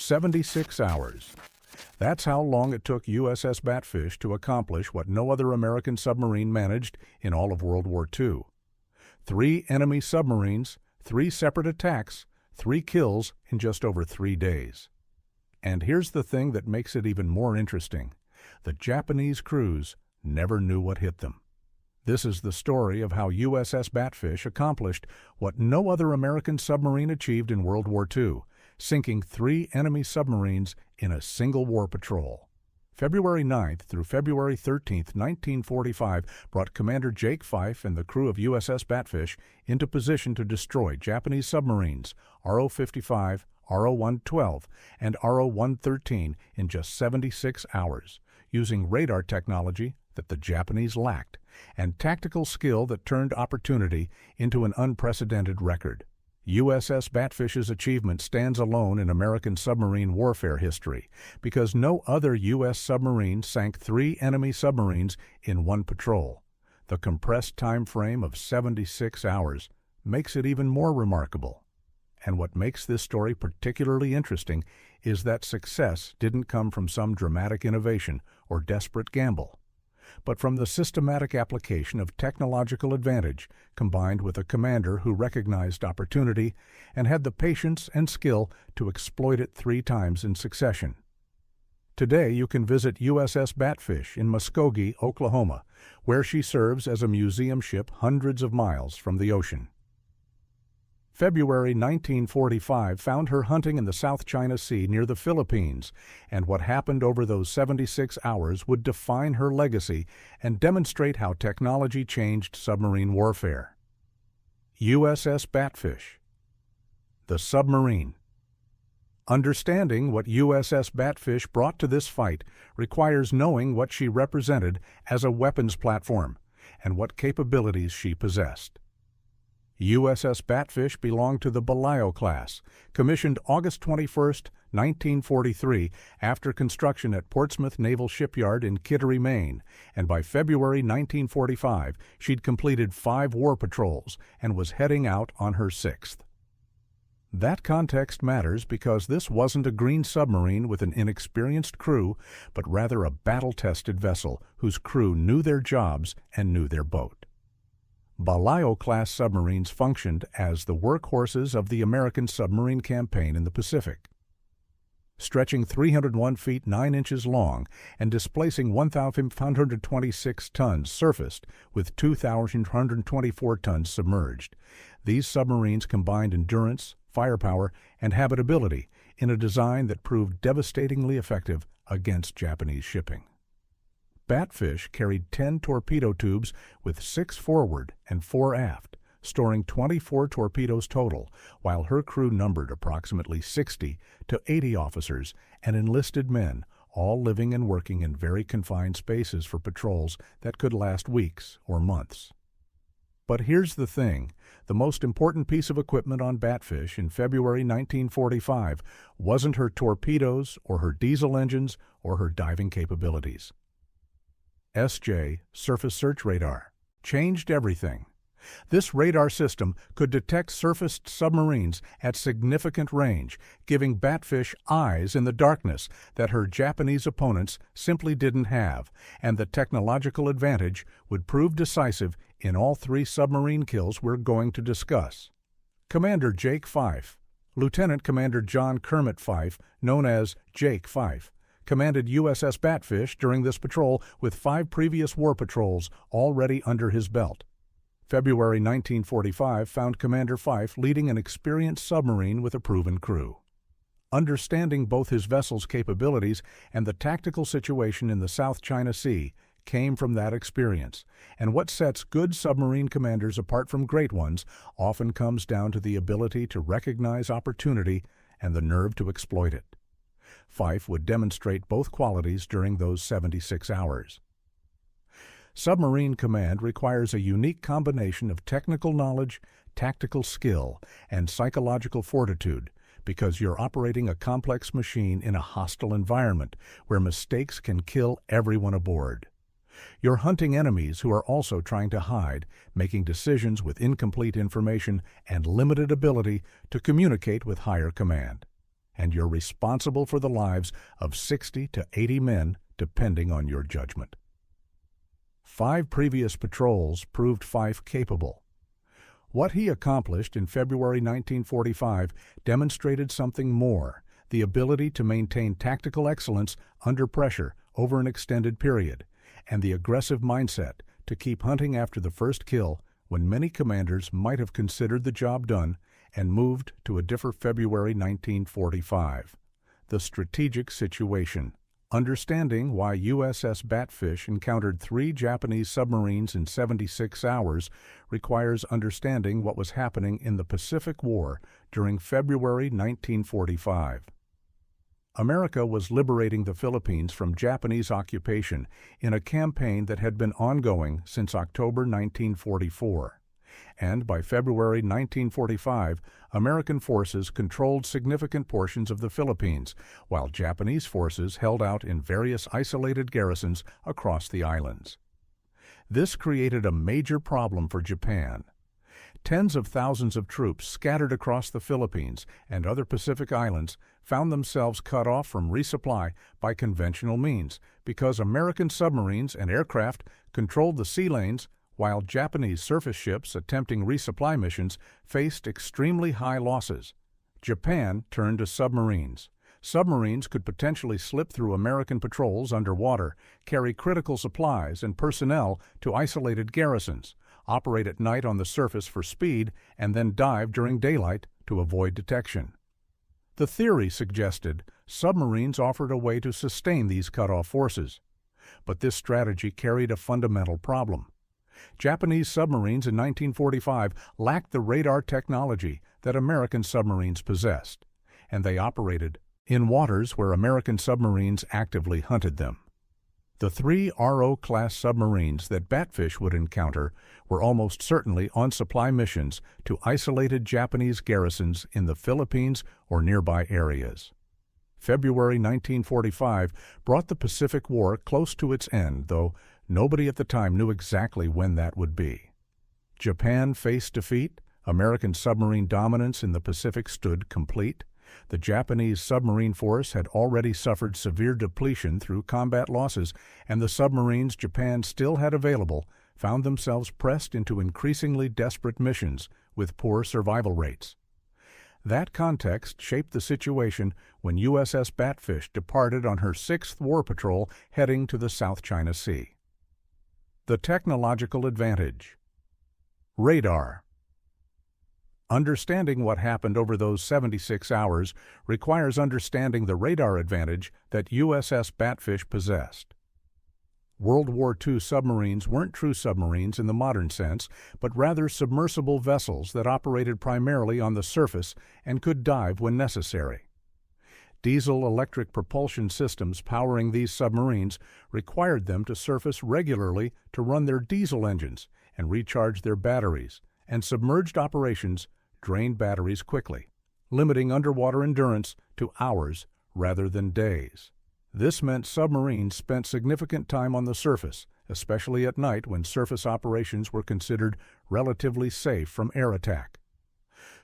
76 hours. That's how long it took USS Batfish to accomplish what no other American submarine managed in all of World War II. 3 enemy submarines, 3 separate attacks, 3 kills in just over 3 days. And here's the thing that makes it even more interesting. The Japanese crews never knew what hit them. This is the story of how USS Batfish accomplished what no other American submarine achieved in World War II, sinking 3 enemy submarines in a single war patrol. February 9th through February 13th, 1945 brought Commander Jake Fyfe and the crew of USS Batfish into position to destroy Japanese submarines RO-55, RO-112, and RO-113 in just 76 hours, using radar technology that the Japanese lacked, and tactical skill that turned opportunity into an unprecedented record. USS Batfish's achievement stands alone in American submarine warfare history because no other U.S. submarine sank 3 enemy submarines in one patrol. The compressed time frame of 76 hours makes it even more remarkable. And what makes this story particularly interesting is that success didn't come from some dramatic innovation or desperate gamble, but from the systematic application of technological advantage combined with a commander who recognized opportunity and had the patience and skill to exploit it 3 times in succession. Today you can visit USS Batfish in Muskogee, Oklahoma, where she serves as a museum ship hundreds of miles from the ocean. February 1945 found her hunting in the South China Sea near the Philippines, and what happened over those 76 hours would define her legacy and demonstrate how technology changed submarine warfare. USS Batfish. The submarine. Understanding what USS Batfish brought to this fight requires knowing what she represented as a weapons platform and what capabilities she possessed. USS Batfish belonged to the Balao class, commissioned August 21, 1943, after construction at Portsmouth Naval Shipyard in Kittery, Maine, and by February 1945 she'd completed 5 war patrols and was heading out on her 6th. That context matters because this wasn't a green submarine with an inexperienced crew, but rather a battle-tested vessel whose crew knew their jobs and knew their boat. Balao-class submarines functioned as the workhorses of the American submarine campaign in the Pacific. Stretching 301 feet 9 inches long and displacing 1,526 tons surfaced with 2,124 tons submerged, these submarines combined endurance, firepower, and habitability in a design that proved devastatingly effective against Japanese shipping. Batfish carried 10 torpedo tubes with 6 forward and 4 aft, storing 24 torpedoes total, while her crew numbered approximately 60 to 80 officers and enlisted men, all living and working in very confined spaces for patrols that could last weeks or months. But here's the thing, the most important piece of equipment on Batfish in February 1945 wasn't her torpedoes or her diesel engines or her diving capabilities. SJ, Surface Search Radar, changed everything. This radar system could detect surfaced submarines at significant range, giving Batfish eyes in the darkness that her Japanese opponents simply didn't have, and the technological advantage would prove decisive in all 3 submarine kills we're going to discuss. Commander Jake Fyfe, Lieutenant Commander John Kermit Fyfe, known as Jake Fyfe, commanded USS Batfish during this patrol with 5 previous war patrols already under his belt. February 1945 found Commander Fyfe leading an experienced submarine with a proven crew. Understanding both his vessel's capabilities and the tactical situation in the South China Sea came from that experience, and what sets good submarine commanders apart from great ones often comes down to the ability to recognize opportunity and the nerve to exploit it. Fyfe would demonstrate both qualities during those 76 hours. Submarine command requires a unique combination of technical knowledge, tactical skill, and psychological fortitude because you're operating a complex machine in a hostile environment where mistakes can kill everyone aboard. You're hunting enemies who are also trying to hide, making decisions with incomplete information and limited ability to communicate with higher command. and you're responsible for the lives of 60 to 80 men, depending on your judgment. 5 previous patrols proved Fyfe capable. What he accomplished in February 1945 demonstrated something more: the ability to maintain tactical excellence under pressure over an extended period, and the aggressive mindset to keep hunting after the first kill when many commanders might have considered the job done and moved to a different February 1945. The strategic situation. Understanding why USS Batfish encountered 3 Japanese submarines in 76 hours requires understanding what was happening in the Pacific War during February 1945. America was liberating the Philippines from Japanese occupation in a campaign that had been ongoing since October 1944. And by February 1945, American forces controlled significant portions of the Philippines, while Japanese forces held out in various isolated garrisons across the islands. This created a major problem for Japan. Tens of thousands of troops scattered across the Philippines and other Pacific islands found themselves cut off from resupply by conventional means because American submarines and aircraft controlled the sea lanes, while Japanese surface ships attempting resupply missions faced extremely high losses. Japan turned to submarines. Submarines could potentially slip through American patrols underwater, carry critical supplies and personnel to isolated garrisons, operate at night on the surface for speed, and then dive during daylight to avoid detection. The theory suggested submarines offered a way to sustain these cut-off forces. But this strategy carried a fundamental problem. Japanese submarines in 1945 lacked the radar technology that American submarines possessed, and they operated in waters where American submarines actively hunted them. The 3 RO-class submarines that Batfish would encounter were almost certainly on supply missions to isolated Japanese garrisons in the Philippines or nearby areas. February 1945 brought the Pacific War close to its end, though nobody at the time knew exactly when that would be. Japan faced defeat, American submarine dominance in the Pacific stood complete. The Japanese submarine force had already suffered severe depletion through combat losses, and the submarines Japan still had available found themselves pressed into increasingly desperate missions with poor survival rates. That context shaped the situation when USS Batfish departed on her 6th war patrol heading to the South China Sea. The technological advantage. Radar. Understanding what happened over those 76 hours requires understanding the radar advantage that USS Batfish possessed. World War II submarines weren't true submarines in the modern sense, but rather submersible vessels that operated primarily on the surface and could dive when necessary. Diesel-electric propulsion systems powering these submarines required them to surface regularly to run their diesel engines and recharge their batteries, and submerged operations drained batteries quickly, limiting underwater endurance to hours rather than days. This meant submarines spent significant time on the surface, especially at night when surface operations were considered relatively safe from air attack.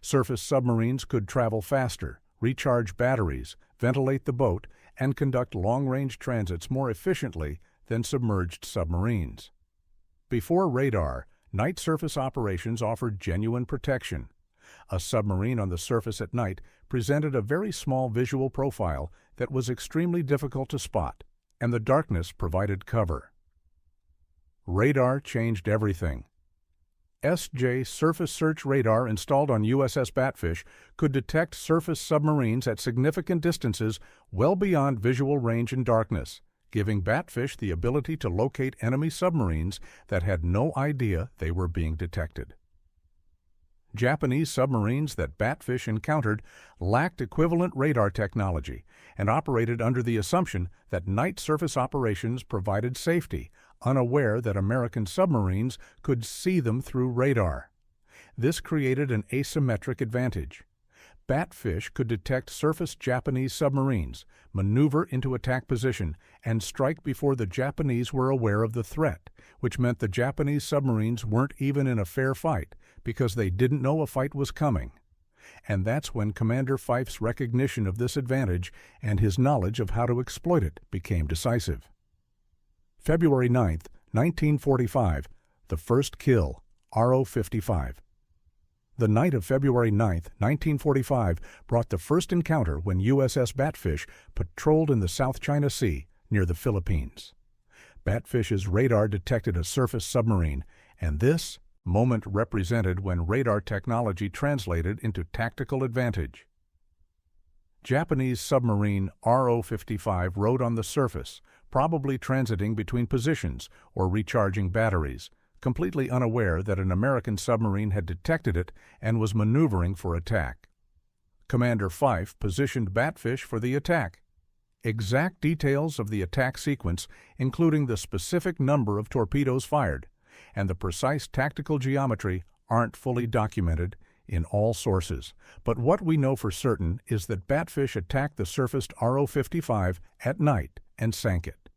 Surface submarines could travel faster, recharge batteries, ventilate the boat, and conduct long-range transits more efficiently than submerged submarines. Before radar, night surface operations offered genuine protection. A submarine on the surface at night presented a very small visual profile that was extremely difficult to spot, and the darkness provided cover. Radar changed everything. SJ Surface Search Radar installed on USS Batfish could detect surface submarines at significant distances well beyond visual range in darkness, giving Batfish the ability to locate enemy submarines that had no idea they were being detected. Japanese submarines that Batfish encountered lacked equivalent radar technology and operated under the assumption that night surface operations provided safety, unaware that American submarines could see them through radar. This created an asymmetric advantage. Batfish could detect surface Japanese submarines, maneuver into attack position, and strike before the Japanese were aware of the threat, which meant the Japanese submarines weren't even in a fair fight because they didn't know a fight was coming. And that's when Commander Fyfe's recognition of this advantage and his knowledge of how to exploit it became decisive. February 9, 1945, the first kill, RO-55. The night of February 9, 1945, brought the first encounter when USS Batfish patrolled in the South China Sea near the Philippines. Batfish's radar detected a surface submarine, and this moment represented when radar technology translated into tactical advantage. Japanese submarine RO-55 rode on the surface, probably transiting between positions or recharging batteries, completely unaware that an American submarine had detected it and was maneuvering for attack. Commander Fyfe positioned Batfish for the attack. Exact details of the attack sequence, including the specific number of torpedoes fired, and the precise tactical geometry, aren't fully documented in all sources. But what we know for certain is that Batfish attacked the surfaced RO-55 at night and sank it.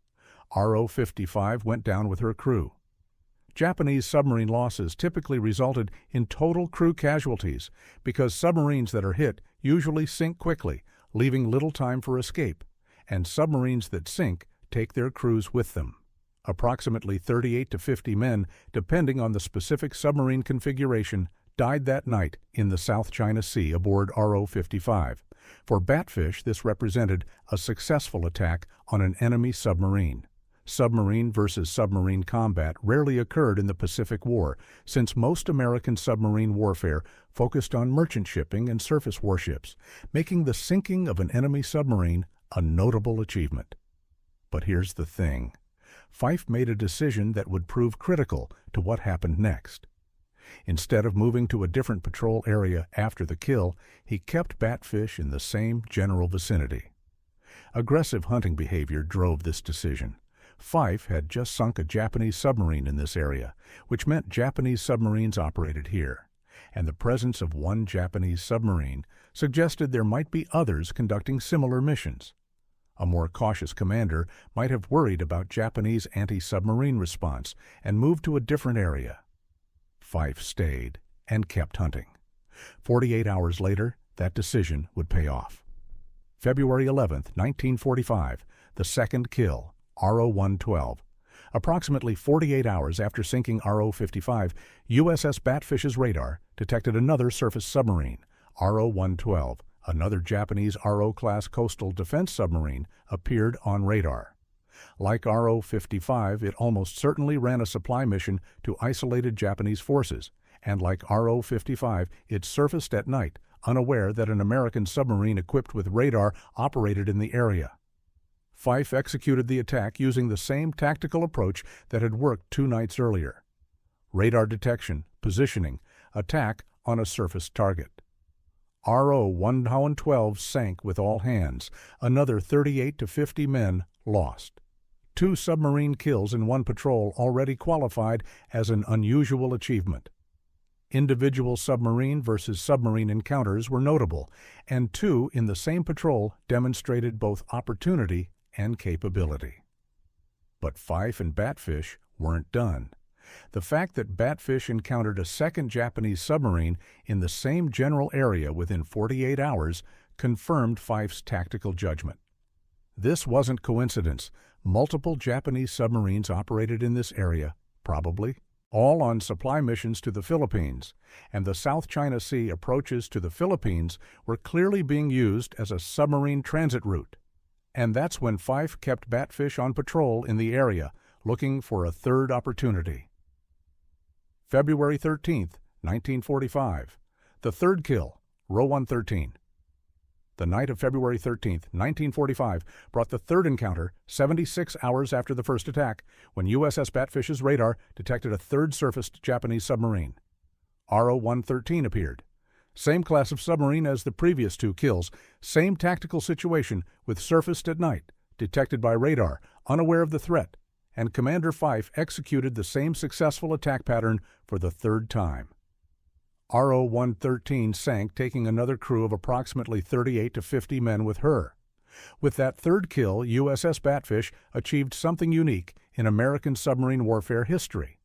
RO-55 went down with her crew. Japanese submarine losses typically resulted in total crew casualties because submarines that are hit usually sink quickly, leaving little time for escape, and submarines that sink take their crews with them. Approximately 38 to 50 men, depending on the specific submarine configuration, died that night in the South China Sea aboard RO-55. For Batfish, this represented a successful attack on an enemy submarine. Submarine versus submarine combat rarely occurred in the Pacific War, since most American submarine warfare focused on merchant shipping and surface warships, making the sinking of an enemy submarine a notable achievement. But here's the thing. Fyfe made a decision that would prove critical to what happened next. Instead of moving to a different patrol area after the kill, he kept Batfish in the same general vicinity. Aggressive hunting behavior drove this decision. Fyfe had just sunk a Japanese submarine in this area, which meant Japanese submarines operated here, and the presence of one Japanese submarine suggested there might be others conducting similar missions. A more cautious commander might have worried about Japanese anti-submarine response and moved to a different area. Fyfe stayed and kept hunting. 48 hours later, that decision would pay off. February 11, 1945, the second kill, RO-112. Approximately 48 hours after sinking RO-55, USS Batfish's radar detected another surface submarine, RO-112. Another Japanese RO-class coastal defense submarine appeared on radar. Like RO-55, it almost certainly ran a supply mission to isolated Japanese forces, and like RO-55, it surfaced at night, unaware that an American submarine equipped with radar operated in the area. Fyfe executed the attack using the same tactical approach that had worked 2 nights earlier. Radar detection, positioning, attack on a surface target. RO-112 sank with all hands. Another 38 to 50 men lost. 2 submarine kills in one patrol already qualified as an unusual achievement. Individual submarine versus submarine encounters were notable, and 2 in the same patrol demonstrated both opportunity and capability. But Fyfe and Batfish weren't done. The fact that Batfish encountered a second Japanese submarine in the same general area within 48 hours confirmed Fyfe's tactical judgment. This wasn't coincidence. Multiple Japanese submarines operated in this area, probably, all on supply missions to the Philippines, and the South China Sea approaches to the Philippines were clearly being used as a submarine transit route. And that's when Fyfe kept Batfish on patrol in the area, looking for a third opportunity. February 13, 1945. The third kill, RO-113. The night of February 13, 1945, brought the third encounter 76 hours after the first attack, when USS Batfish's radar detected a third surfaced Japanese submarine. RO-113 appeared. Same class of submarine as the previous 2 kills, same tactical situation with surfaced at night, detected by radar, unaware of the threat, and Commander Fyfe executed the same successful attack pattern for the third time. RO-113 sank, taking another crew of approximately 38 to 50 men with her. With that third kill, USS Batfish achieved something unique in American submarine warfare history.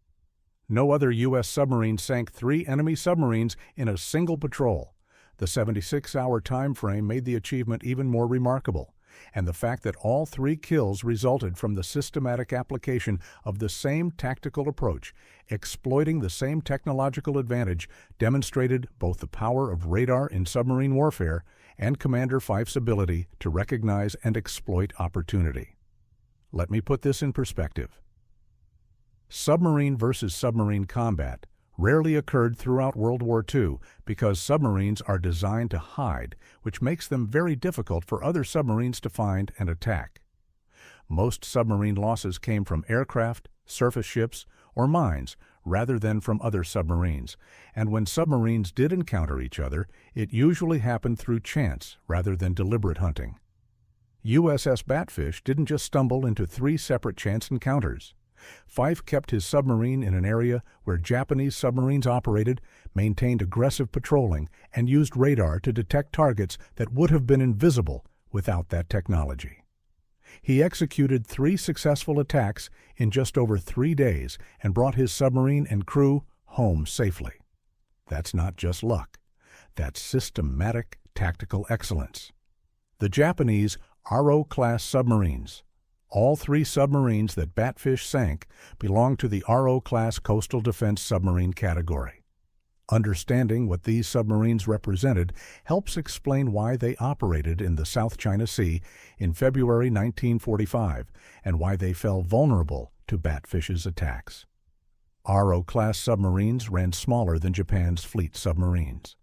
No other U.S. submarine sank 3 enemy submarines in a single patrol. The 76-hour time frame made the achievement even more remarkable, and the fact that all 3 kills resulted from the systematic application of the same tactical approach, exploiting the same technological advantage, demonstrated both the power of radar in submarine warfare and Commander Fyfe's ability to recognize and exploit opportunity. Let me put this in perspective. Submarine versus submarine combat rarely occurred throughout World War II because submarines are designed to hide, which makes them very difficult for other submarines to find and attack. Most submarine losses came from aircraft, surface ships, or mines rather than from other submarines, and when submarines did encounter each other, it usually happened through chance rather than deliberate hunting. USS Batfish didn't just stumble into 3 separate chance encounters. Fyfe kept his submarine in an area where Japanese submarines operated, maintained aggressive patrolling, and used radar to detect targets that would have been invisible without that technology. He executed 3 successful attacks in just over 3 days and brought his submarine and crew home safely. That's not just luck. That's systematic tactical excellence. The Japanese RO-class submarines. All 3 submarines that Batfish sank belong to the RO-class coastal defense submarine category. Understanding what these submarines represented helps explain why they operated in the South China Sea in February 1945 and why they fell vulnerable to Batfish's attacks. RO-class submarines ran smaller than Japan's fleet submarines.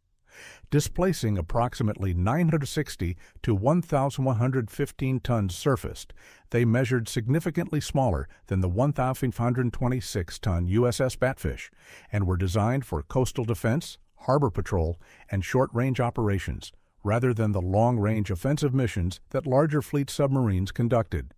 Displacing approximately 960 to 1,115 tons surfaced, they measured significantly smaller than the 1,526-ton USS Batfish and were designed for coastal defense, harbor patrol, and short-range operations, rather than the long-range offensive missions that larger fleet submarines conducted.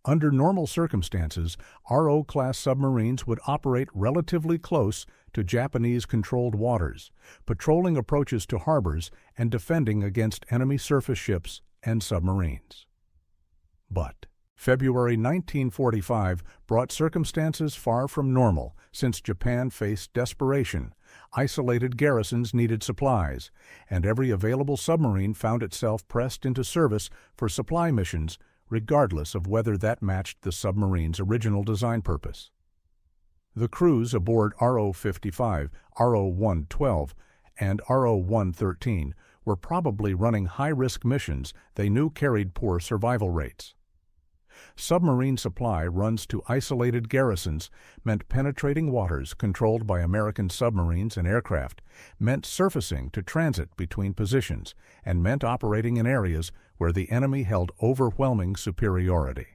Under normal circumstances, RO-class submarines would operate relatively close to Japanese-controlled waters, patrolling approaches to harbors and defending against enemy surface ships and submarines. But February 1945 brought circumstances far from normal since Japan faced desperation, isolated garrisons needed supplies, and every available submarine found itself pressed into service for supply missions regardless of whether that matched the submarine's original design purpose. The crews aboard RO-55, RO-112, and RO-113 were probably running high-risk missions they knew carried poor survival rates. Submarine supply runs to isolated garrisons meant penetrating waters controlled by American submarines and aircraft, meant surfacing to transit between positions, and meant operating in areas where the enemy held overwhelming superiority.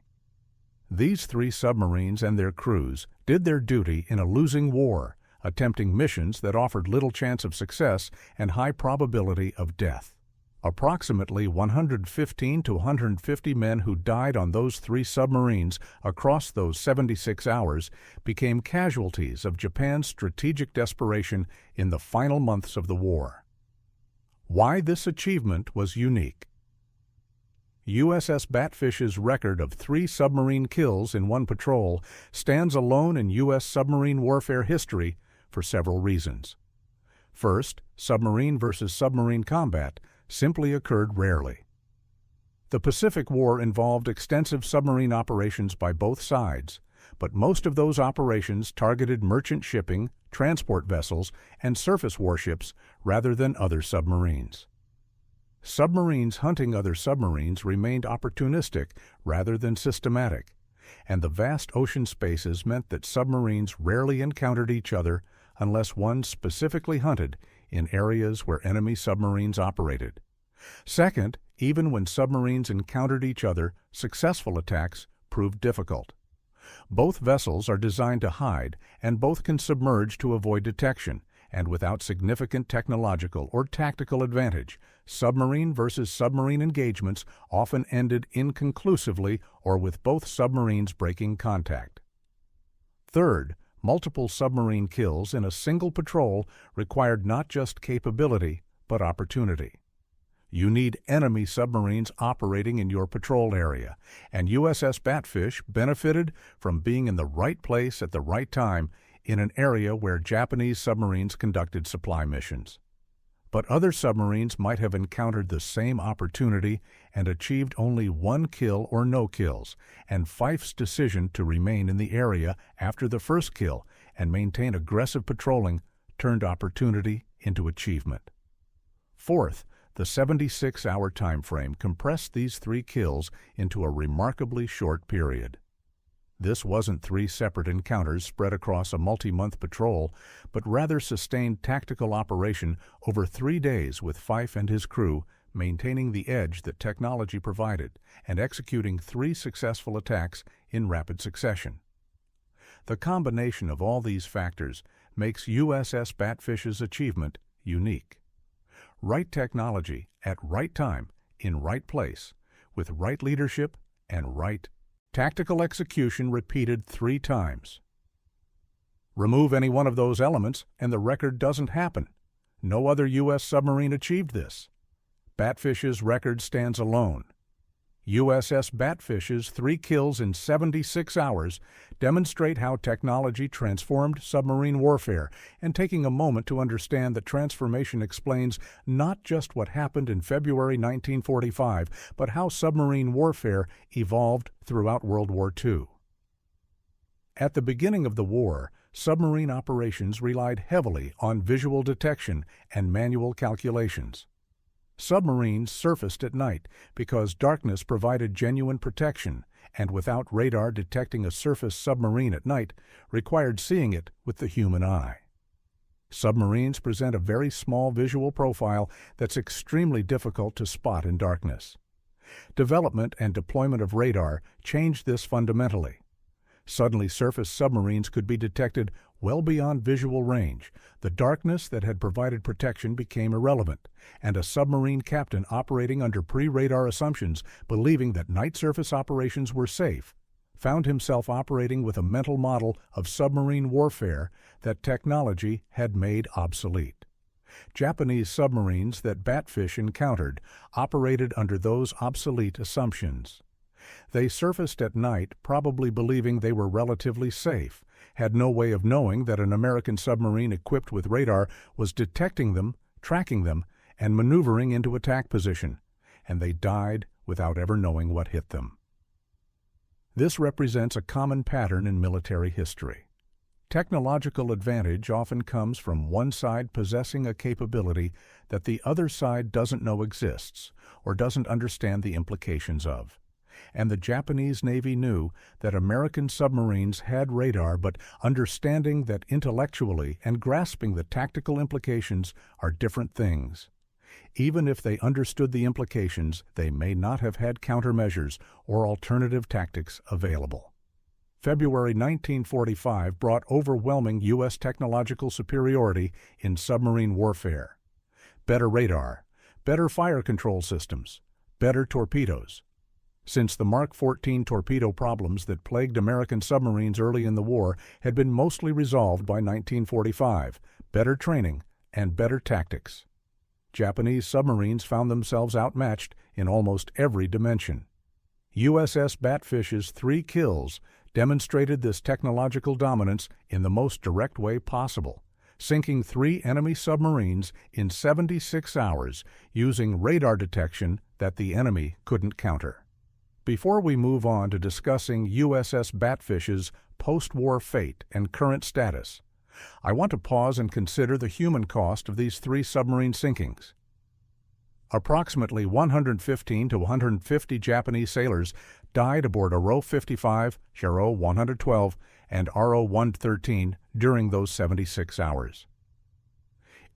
These 3 submarines and their crews did their duty in a losing war, attempting missions that offered little chance of success and high probability of death. Approximately 115 to 150 men who died on those 3 submarines across those 76 hours became casualties of Japan's strategic desperation in the final months of the war. Why this achievement was unique. USS Batfish's record of 3 submarine kills in one patrol stands alone in U.S. submarine warfare history for several reasons. First, submarine versus submarine combat simply occurred rarely. The Pacific War involved extensive submarine operations by both sides, but most of those operations targeted merchant shipping, transport vessels, and surface warships rather than other submarines. Submarines hunting other submarines remained opportunistic rather than systematic, and the vast ocean spaces meant that submarines rarely encountered each other unless one specifically hunted in areas where enemy submarines operated. Second, even when submarines encountered each other, successful attacks proved difficult. Both vessels are designed to hide, and both can submerge to avoid detection, and without significant technological or tactical advantage, submarine versus submarine engagements often ended inconclusively or with both submarines breaking contact. Third, multiple submarine kills in a single patrol required not just capability, but opportunity. You need enemy submarines operating in your patrol area, and USS Batfish benefited from being in the right place at the right time in an area where Japanese submarines conducted supply missions. But other submarines might have encountered the same opportunity and achieved only one kill or no kills, and Fyfe's decision to remain in the area after the first kill and maintain aggressive patrolling turned opportunity into achievement. Fourth, the 76-hour time frame compressed these 3 kills into a remarkably short period. This wasn't 3 separate encounters spread across a multi-month patrol, but rather sustained tactical operation over 3 days with Fyfe and his crew maintaining the edge that technology provided and executing 3 successful attacks in rapid succession. The combination of all these factors makes USS Batfish's achievement unique. Right technology at right time, in right place, with right leadership and right tactical execution repeated 3 times. Remove any one of those elements and the record doesn't happen. No other U.S. submarine achieved this. Batfish's record stands alone. USS Batfish's 3 kills in 76 hours demonstrate how technology transformed submarine warfare, and taking a moment to understand that transformation explains not just what happened in February 1945, but how submarine warfare evolved throughout World War II. At the beginning of the war, submarine operations relied heavily on visual detection and manual calculations. Submarines surfaced at night because darkness provided genuine protection, and without radar detecting a surface submarine at night required seeing it with the human eye. Submarines present a very small visual profile that's extremely difficult to spot in darkness. Development and deployment of radar changed this fundamentally. Suddenly, surface submarines could be detected well beyond visual range. The darkness that had provided protection became irrelevant, and a submarine captain operating under pre-radar assumptions, believing that night surface operations were safe, found himself operating with a mental model of submarine warfare that technology had made obsolete. Japanese submarines that Batfish encountered operated under those obsolete assumptions. They surfaced at night, probably believing they were relatively safe, had no way of knowing that an American submarine equipped with radar was detecting them, tracking them, and maneuvering into attack position, and they died without ever knowing what hit them. This represents a common pattern in military history. Technological advantage often comes from one side possessing a capability that the other side doesn't know exists or doesn't understand the implications of. And the Japanese Navy knew that American submarines had radar, but understanding that intellectually and grasping the tactical implications are different things. Even if they understood the implications, they may not have had countermeasures or alternative tactics available. February 1945 brought overwhelming U.S. technological superiority in submarine warfare. Better radar, better fire control systems, better torpedoes. Since the Mark 14 torpedo problems that plagued American submarines early in the war had been mostly resolved by 1945, better training and better tactics. Japanese submarines found themselves outmatched in almost every dimension. USS Batfish's 3 kills demonstrated this technological dominance in the most direct way possible, sinking 3 enemy submarines in 76 hours using radar detection that the enemy couldn't counter. Before we move on to discussing USS Batfish's post-war fate and current status, I want to pause and consider the human cost of these 3 submarine sinkings. Approximately 115 to 150 Japanese sailors died aboard RO-55, RO-112, and RO-113 during those 76 hours.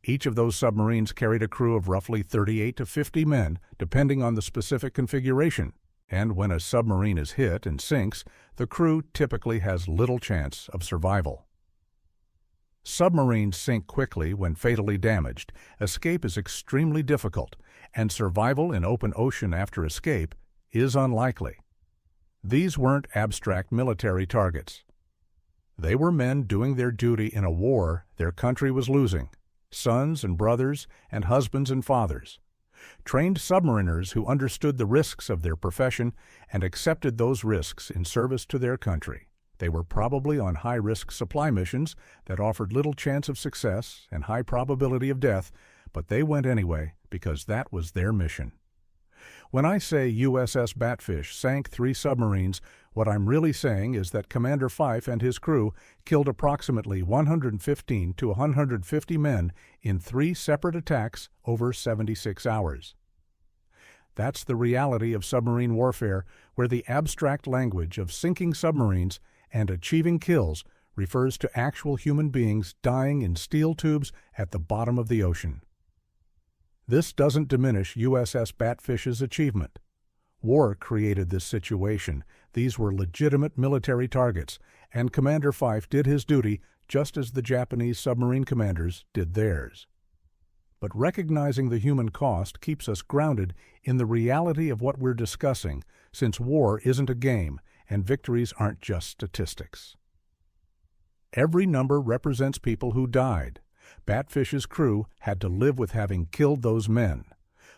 Each of those submarines carried a crew of roughly 38 to 50 men, depending on the specific configuration. And when a submarine is hit and sinks, the crew typically has little chance of survival. Submarines sink quickly when fatally damaged. Escape is extremely difficult, and survival in open ocean after escape is unlikely. These weren't abstract military targets. They were men doing their duty in a war their country was losing, sons and brothers and husbands and fathers. Trained submariners who understood the risks of their profession and accepted those risks in service to their country. They were probably on high-risk supply missions that offered little chance of success and high probability of death, but they went anyway because that was their mission. When I say USS Batfish sank 3 submarines, what I'm really saying is that Commander Fyfe and his crew killed approximately 115 to 150 men in 3 separate attacks over 76 hours. That's the reality of submarine warfare, where the abstract language of sinking submarines and achieving kills refers to actual human beings dying in steel tubes at the bottom of the ocean. This doesn't diminish USS Batfish's achievement. War created this situation. These were legitimate military targets, and Commander Fyfe did his duty just as the Japanese submarine commanders did theirs. But recognizing the human cost keeps us grounded in the reality of what we're discussing, since war isn't a game and victories aren't just statistics. Every number represents people who died. Batfish's crew had to live with having killed those men.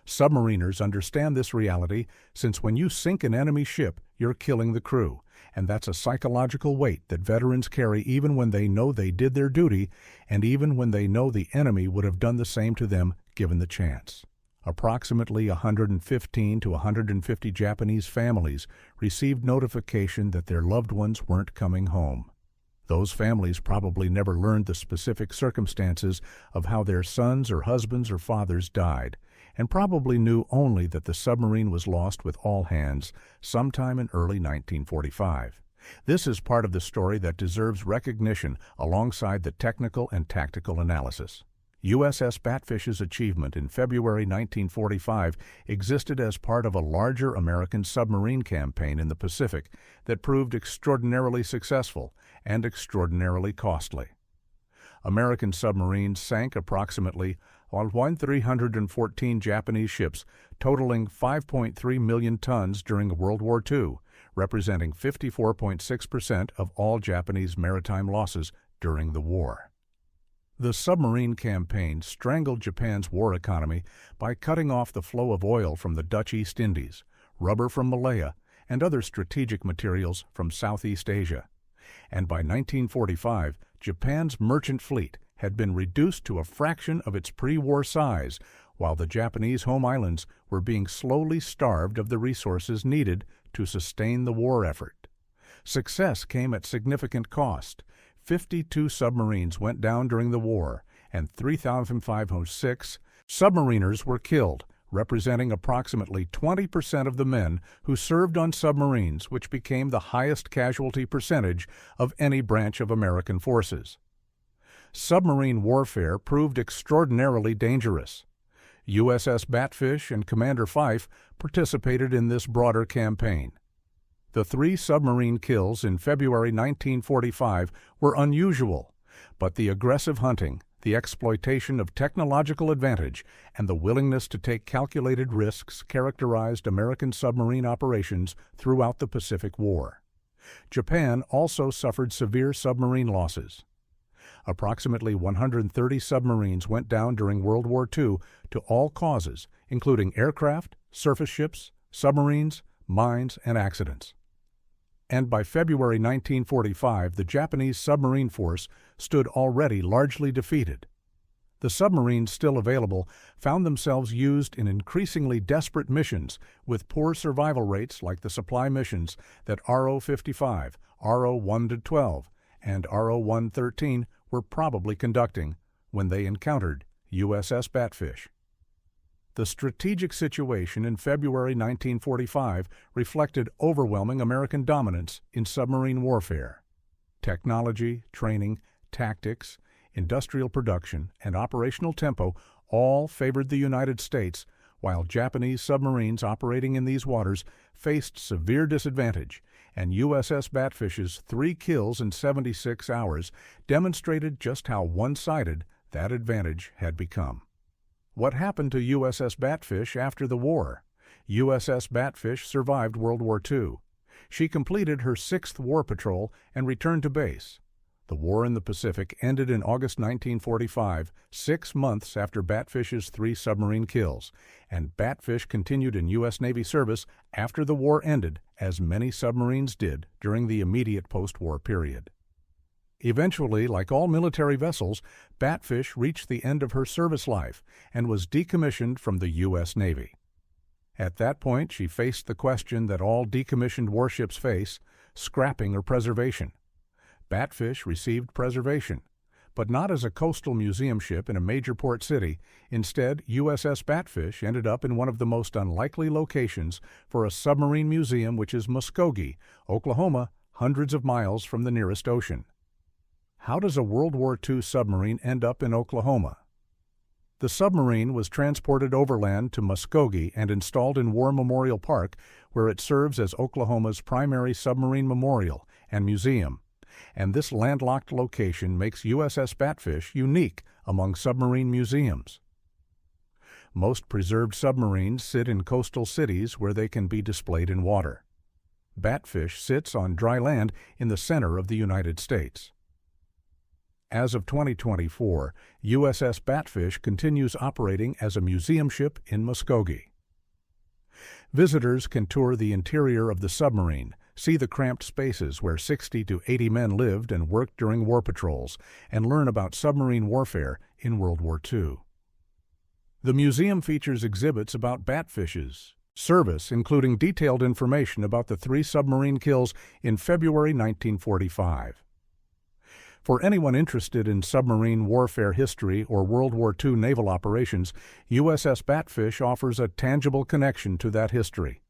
Submariners understand this reality, since when you sink an enemy ship, you're killing the crew, and that's a psychological weight that veterans carry even when they know they did their duty, and even when they know the enemy would have done the same to them given the chance. Approximately 115 to 150 Japanese families received notification that their loved ones weren't coming home. Those families probably never learned the specific circumstances of how their sons or husbands or fathers died, and probably knew only that the submarine was lost with all hands sometime in early 1945. This is part of the story that deserves recognition alongside the technical and tactical analysis. USS Batfish's achievement in February 1945 existed as part of a larger American submarine campaign in the Pacific that proved extraordinarily successful and extraordinarily costly. American submarines sank approximately 1,314 Japanese ships, totaling 5.3 million tons during World War II, representing 54.6% of all Japanese maritime losses during the war. The submarine campaign strangled Japan's war economy by cutting off the flow of oil from the Dutch East Indies, rubber from Malaya, and other strategic materials from Southeast Asia. And by 1945, Japan's merchant fleet had been reduced to a fraction of its pre-war size, while the Japanese home islands were being slowly starved of the resources needed to sustain the war effort. Success came at significant cost. 52 submarines went down during the war, and 3,506 submariners were killed, representing approximately 20% of the men who served on submarines, which became the highest casualty percentage of any branch of American forces. Submarine warfare proved extraordinarily dangerous. USS Batfish and Commander Fyfe participated in this broader campaign. The 3 submarine kills in February 1945 were unusual, but the aggressive hunting, the exploitation of technological advantage, and the willingness to take calculated risks characterized American submarine operations throughout the Pacific War. Japan also suffered severe submarine losses. Approximately 130 submarines went down during World War II to all causes, including aircraft, surface ships, submarines, mines, and accidents. And by February 1945, the Japanese submarine force stood already largely defeated. The submarines still available found themselves used in increasingly desperate missions with poor survival rates like the supply missions that RO-55, RO-1-12, and RO-113 were probably conducting when they encountered USS Batfish. The strategic situation in February 1945 reflected overwhelming American dominance in submarine warfare. Technology, training, tactics, industrial production, and operational tempo all favored the United States, while Japanese submarines operating in these waters faced severe disadvantage, and USS Batfish's 3 kills in 76 hours demonstrated just how one-sided that advantage had become. What happened to USS Batfish after the war? USS Batfish survived World War II. She completed her 6th war patrol and returned to base. The war in the Pacific ended in August 1945, 6 months after Batfish's 3 submarine kills, and Batfish continued in U.S. Navy service after the war ended, as many submarines did during the immediate post-war period. Eventually, like all military vessels, Batfish reached the end of her service life and was decommissioned from the U.S. Navy. At that point, she faced the question that all decommissioned warships face: scrapping or preservation. Batfish received preservation, but not as a coastal museum ship in a major port city. Instead, USS Batfish ended up in one of the most unlikely locations for a submarine museum, which is Muskogee, Oklahoma, hundreds of miles from the nearest ocean. How does a World War II submarine end up in Oklahoma? The submarine was transported overland to Muskogee and installed in War Memorial Park, where it serves as Oklahoma's primary submarine memorial and museum. And this landlocked location makes USS Batfish unique among submarine museums. Most preserved submarines sit in coastal cities where they can be displayed in water. Batfish sits on dry land in the center of the United States. As of 2024, USS Batfish continues operating as a museum ship in Muskogee. Visitors can tour the interior of the submarine, see the cramped spaces where 60 to 80 men lived and worked during war patrols, and learn about submarine warfare in World War II. The museum features exhibits about Batfish's service, including detailed information about the 3 submarine kills in February 1945. For anyone interested in submarine warfare history or World War II naval operations, USS Batfish offers a tangible connection to that history.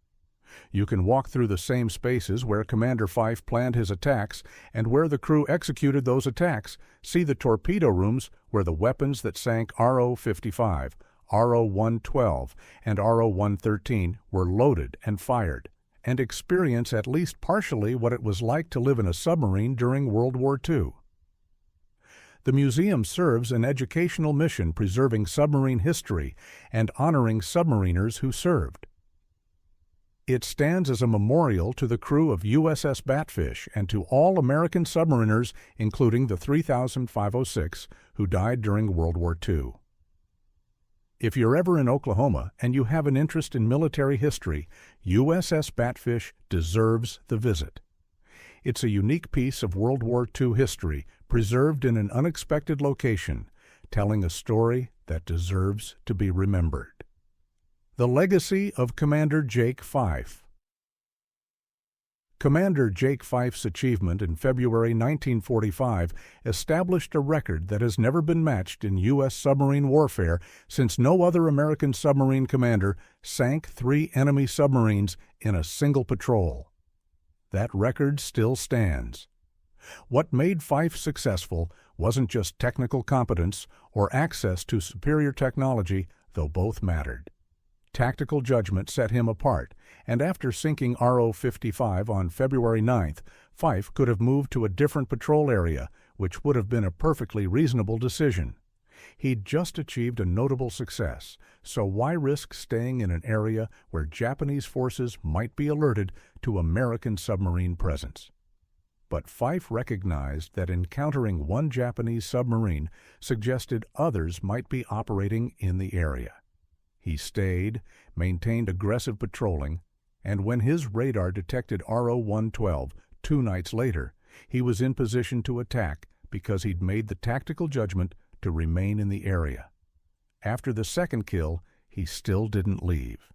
You can walk through the same spaces where Commander Fyfe planned his attacks and where the crew executed those attacks, see the torpedo rooms where the weapons that sank RO-55, RO-112, and RO-113 were loaded and fired, and experience at least partially what it was like to live in a submarine during World War II. The museum serves an educational mission preserving submarine history and honoring submariners who served. It stands as a memorial to the crew of USS Batfish and to all American submariners, including the 3,506 who died during World War II. If you're ever in Oklahoma and you have an interest in military history, USS Batfish deserves the visit. It's a unique piece of World War II history, preserved in an unexpected location, telling a story that deserves to be remembered. The Legacy of Commander Jake Fyfe. Commander Jake Fyfe's achievement in February 1945 established a record that has never been matched in U.S. submarine warfare since no other American submarine commander sank 3 enemy submarines in a single patrol. That record still stands. What made Fyfe successful wasn't just technical competence or access to superior technology, though both mattered. Tactical judgment set him apart, and after sinking RO-55 on February 9th, Fyfe could have moved to a different patrol area, which would have been a perfectly reasonable decision. He'd just achieved a notable success, so why risk staying in an area where Japanese forces might be alerted to American submarine presence? But Fyfe recognized that encountering one Japanese submarine suggested others might be operating in the area. He stayed, maintained aggressive patrolling, and when his radar detected RO-112 2 nights later, he was in position to attack because he'd made the tactical judgment to remain in the area. After the second kill, he still didn't leave.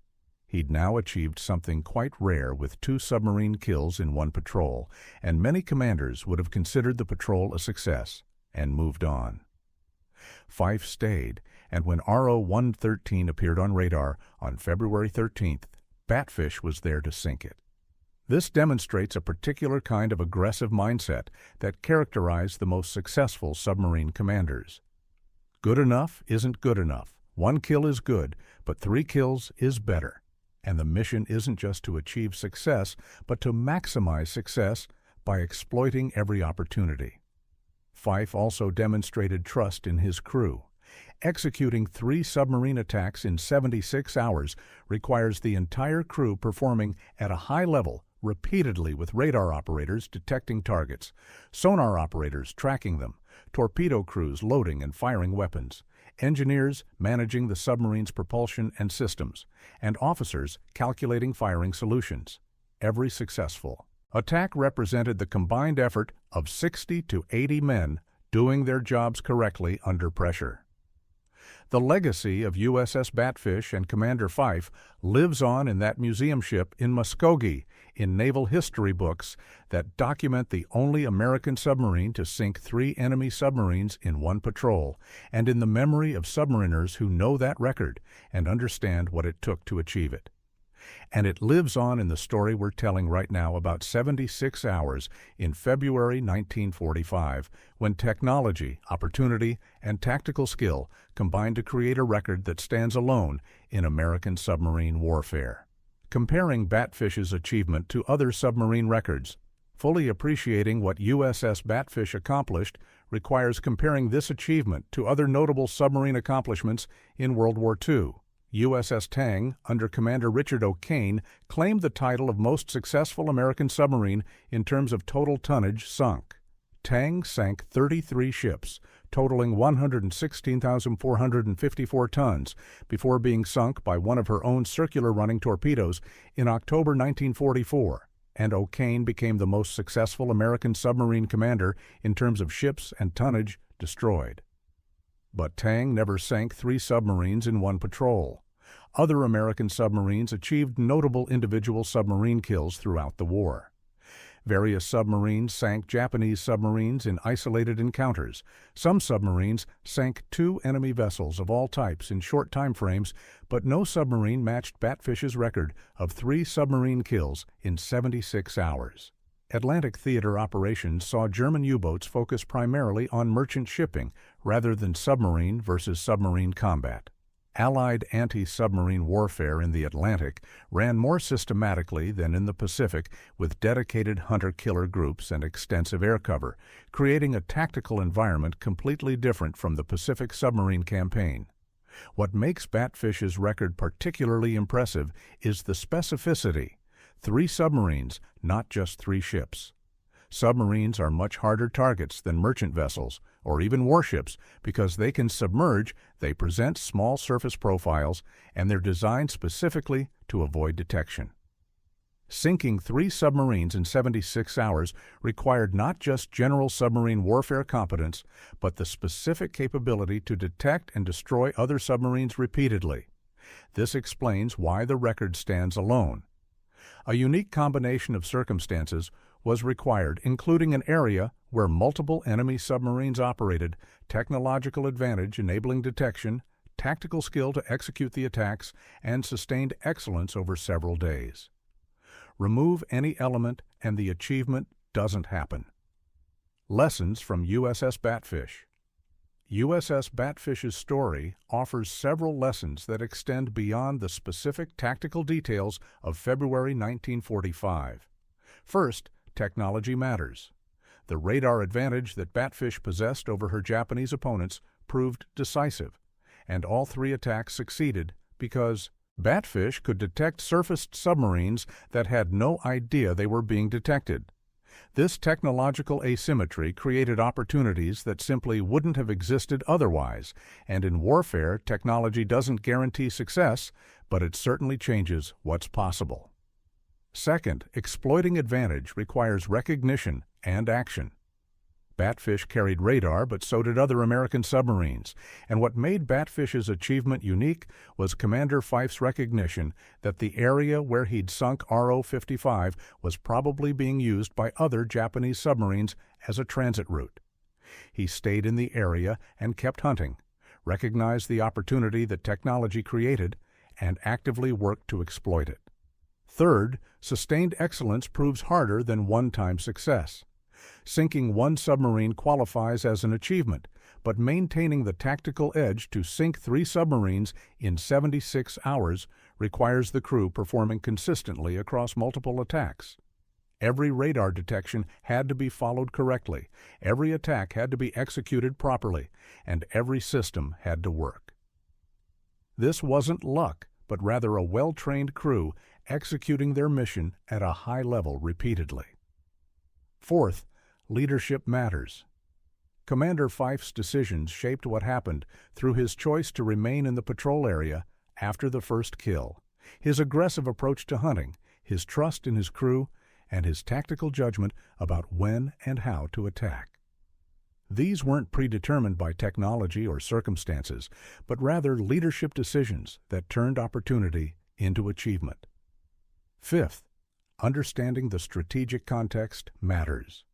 He'd now achieved something quite rare with 2 submarine kills in one patrol, and many commanders would have considered the patrol a success and moved on. Fyfe stayed, and when RO-113 appeared on radar on February 13th, Batfish was there to sink it. This demonstrates a particular kind of aggressive mindset that characterized the most successful submarine commanders. Good enough isn't good enough. 1 kill is good, but 3 kills is better. And the mission isn't just to achieve success, but to maximize success by exploiting every opportunity. Fyfe also demonstrated trust in his crew. Executing 3 submarine attacks in 76 hours requires the entire crew performing at a high level repeatedly, with radar operators detecting targets, sonar operators tracking them, torpedo crews loading and firing weapons, engineers managing the submarine's propulsion and systems, and officers calculating firing solutions. Every successful Attack represented the combined effort of 60 to 80 men doing their jobs correctly under pressure. The legacy of USS Batfish and Commander Fyfe lives on in that museum ship in Muskogee in naval history books that document the only American submarine to sink 3 enemy submarines in one patrol, and in the memory of submariners who know that record and understand what it took to achieve it. And it lives on in the story we're telling right now about 76 hours in February 1945, when technology, opportunity, and tactical skill combined to create a record that stands alone in American submarine warfare. Comparing Batfish's achievement to other submarine records, fully appreciating what USS Batfish accomplished requires comparing this achievement to other notable submarine accomplishments in World War II. USS Tang, under Commander Richard O'Kane, claimed the title of most successful American submarine in terms of total tonnage sunk. Tang sank 33 ships, totaling 116,454 tons, before being sunk by one of her own circular-running torpedoes in October 1944, and O'Kane became the most successful American submarine commander in terms of ships and tonnage destroyed. But Tang never sank 3 submarines in one patrol. Other American submarines achieved notable individual submarine kills throughout the war. Various submarines sank Japanese submarines in isolated encounters. Some submarines sank 2 enemy vessels of all types in short time frames, but no submarine matched Batfish's record of 3 submarine kills in 76 hours. Atlantic theater operations saw German U-boats focus primarily on merchant shipping rather than submarine versus submarine combat. Allied anti-submarine warfare in the Atlantic ran more systematically than in the Pacific, with dedicated hunter-killer groups and extensive air cover, creating a tactical environment completely different from the Pacific submarine campaign. What makes Batfish's record particularly impressive is the specificity. 3 submarines, not just 3 ships. Submarines are much harder targets than merchant vessels, or even warships, because they can submerge, they present small surface profiles, and they're designed specifically to avoid detection. Sinking 3 submarines in 76 hours required not just general submarine warfare competence, but the specific capability to detect and destroy other submarines repeatedly. This explains why the record stands alone. A unique combination of circumstances was required, including an area where multiple enemy submarines operated, technological advantage enabling detection, tactical skill to execute the attacks, and sustained excellence over several days. Remove any element and the achievement doesn't happen. Lessons from USS Batfish. USS Batfish's story offers several lessons that extend beyond the specific tactical details of February 1945. First, technology matters. The radar advantage that Batfish possessed over her Japanese opponents proved decisive, and all 3 attacks succeeded because Batfish could detect surfaced submarines that had no idea they were being detected. This technological asymmetry created opportunities that simply wouldn't have existed otherwise, and in warfare, technology doesn't guarantee success, but it certainly changes what's possible. Second, exploiting advantage requires recognition and action. Batfish carried radar, but so did other American submarines, and what made Batfish's achievement unique was Commander Fyfe's recognition that the area where he'd sunk RO-55 was probably being used by other Japanese submarines as a transit route. He stayed in the area and kept hunting, recognized the opportunity that technology created, and actively worked to exploit it. Third, sustained excellence proves harder than one-time success. Sinking one submarine qualifies as an achievement, but maintaining the tactical edge to sink 3 submarines in 76 hours requires the crew performing consistently across multiple attacks. Every radar detection had to be followed correctly, every attack had to be executed properly, and every system had to work. This wasn't luck, but rather a well-trained crew executing their mission at a high level repeatedly. Fourth, leadership matters. Commander Fyfe's decisions shaped what happened through his choice to remain in the patrol area after the first kill, his aggressive approach to hunting, his trust in his crew, and his tactical judgment about when and how to attack. These weren't predetermined by technology or circumstances, but rather leadership decisions that turned opportunity into achievement. Fifth, understanding the strategic context matters.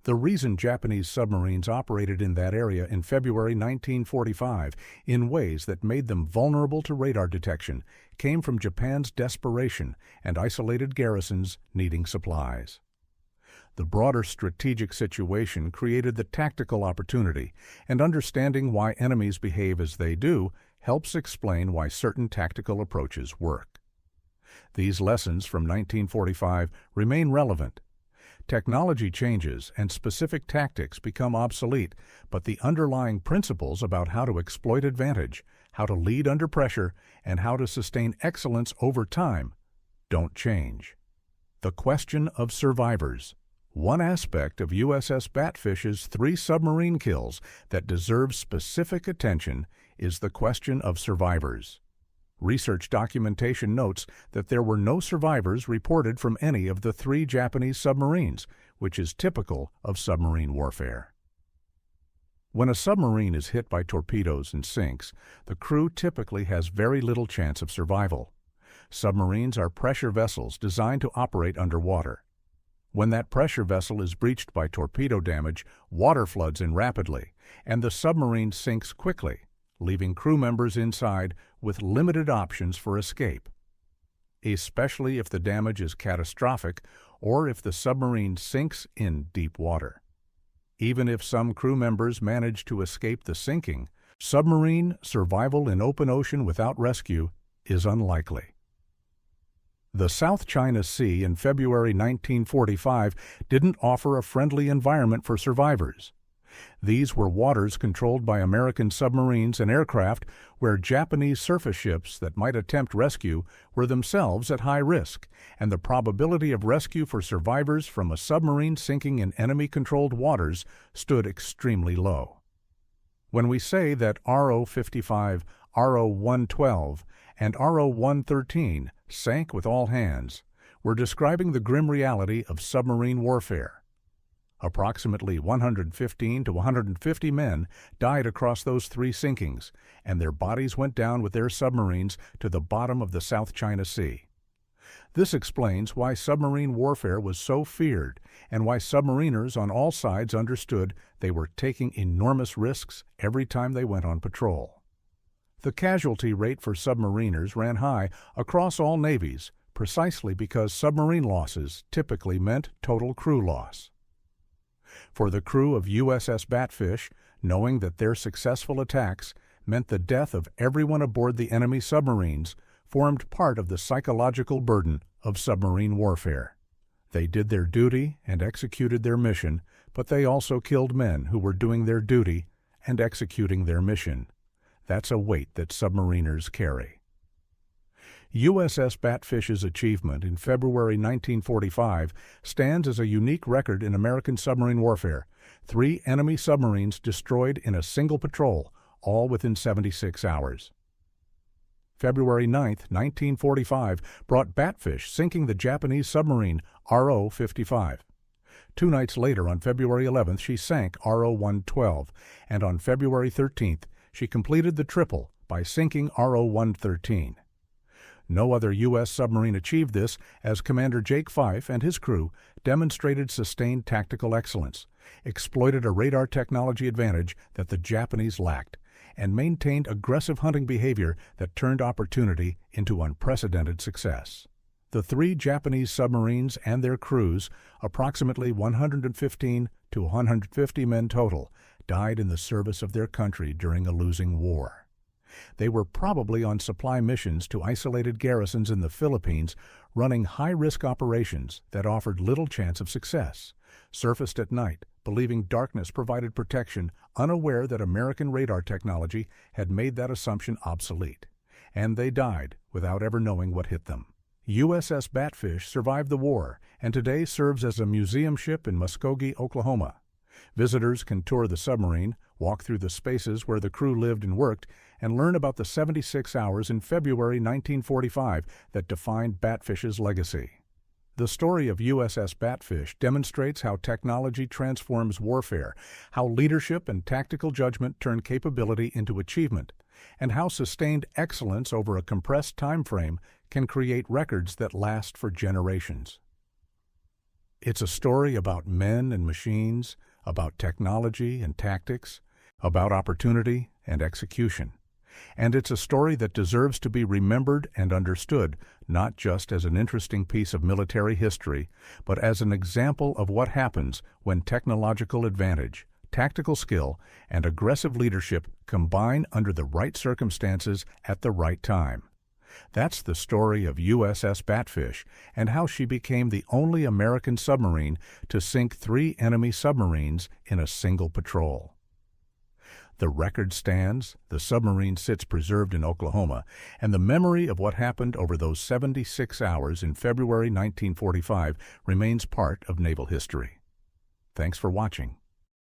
The reason Japanese submarines operated in that area in February 1945 in ways that made them vulnerable to radar detection came from Japan's desperation and isolated garrisons needing supplies. The broader strategic situation created the tactical opportunity, and understanding why enemies behave as they do helps explain why certain tactical approaches work. These lessons from 1945 remain relevant. Technology changes and specific tactics become obsolete, but the underlying principles about how to exploit advantage, how to lead under pressure, and how to sustain excellence over time don't change. The question of survivors. One aspect of USS Batfish's 3 submarine kills that deserves specific attention is the question of survivors. Research documentation notes that there were no survivors reported from any of the 3 Japanese submarines, which is typical of submarine warfare. When a submarine is hit by torpedoes and sinks, the crew typically has very little chance of survival. Submarines are pressure vessels designed to operate underwater. When that pressure vessel is breached by torpedo damage, water floods in rapidly, and the submarine sinks quickly, leaving crew members inside with limited options for escape. Especially if the damage is catastrophic or if the submarine sinks in deep water. Even if some crew members manage to escape the sinking, submarine survival in open ocean without rescue is unlikely. The South China Sea in February 1945 didn't offer a friendly environment for survivors. These were waters controlled by American submarines and aircraft where Japanese surface ships that might attempt rescue were themselves at high risk, and the probability of rescue for survivors from a submarine sinking in enemy-controlled waters stood extremely low. When we say that RO-55, RO-112, and RO-113 sank with all hands, we're describing the grim reality of submarine warfare. Approximately 115 to 150 men died across those 3 sinkings, and their bodies went down with their submarines to the bottom of the South China Sea. This explains why submarine warfare was so feared and why submariners on all sides understood they were taking enormous risks every time they went on patrol. The casualty rate for submariners ran high across all navies precisely because submarine losses typically meant total crew loss. For the crew of USS Batfish, knowing that their successful attacks meant the death of everyone aboard the enemy submarines formed part of the psychological burden of submarine warfare. They did their duty and executed their mission, but they also killed men who were doing their duty and executing their mission. That's a weight that submariners carry. USS Batfish's achievement in February 1945 stands as a unique record in American submarine warfare. 3 enemy submarines destroyed in a single patrol, all within 76 hours. February 9, 1945, brought Batfish sinking the Japanese submarine RO-55. 2 nights later, on February 11th, she sank RO-112, and on February 13th, she completed the triple by sinking RO-113. No other U.S. submarine achieved this, as Commander Jake Fyfe and his crew demonstrated sustained tactical excellence, exploited a radar technology advantage that the Japanese lacked, and maintained aggressive hunting behavior that turned opportunity into unprecedented success. The 3 Japanese submarines and their crews, approximately 115 to 150 men total, died in the service of their country during a losing war. They were probably on supply missions to isolated garrisons in the Philippines, running high-risk operations that offered little chance of success, surfaced at night, believing darkness provided protection, unaware that American radar technology had made that assumption obsolete. And they died without ever knowing what hit them. USS Batfish survived the war and today serves as a museum ship in Muskogee, Oklahoma. Visitors can tour the submarine, walk through the spaces where the crew lived and worked, and learn about the 76 hours in February 1945 that defined Batfish's legacy. The story of USS Batfish demonstrates how technology transforms warfare, how leadership and tactical judgment turn capability into achievement, and how sustained excellence over a compressed time frame can create records that last for generations. It's a story about men and machines, about technology and tactics, about opportunity and execution. And it's a story that deserves to be remembered and understood, not just as an interesting piece of military history, but as an example of what happens when technological advantage, tactical skill, and aggressive leadership combine under the right circumstances at the right time. That's the story of USS Batfish and how she became the only American submarine to sink 3 enemy submarines in a single patrol. The record stands, the submarine sits preserved in Oklahoma, and the memory of what happened over those 76 hours in February 1945 remains part of naval history. Thanks for watching.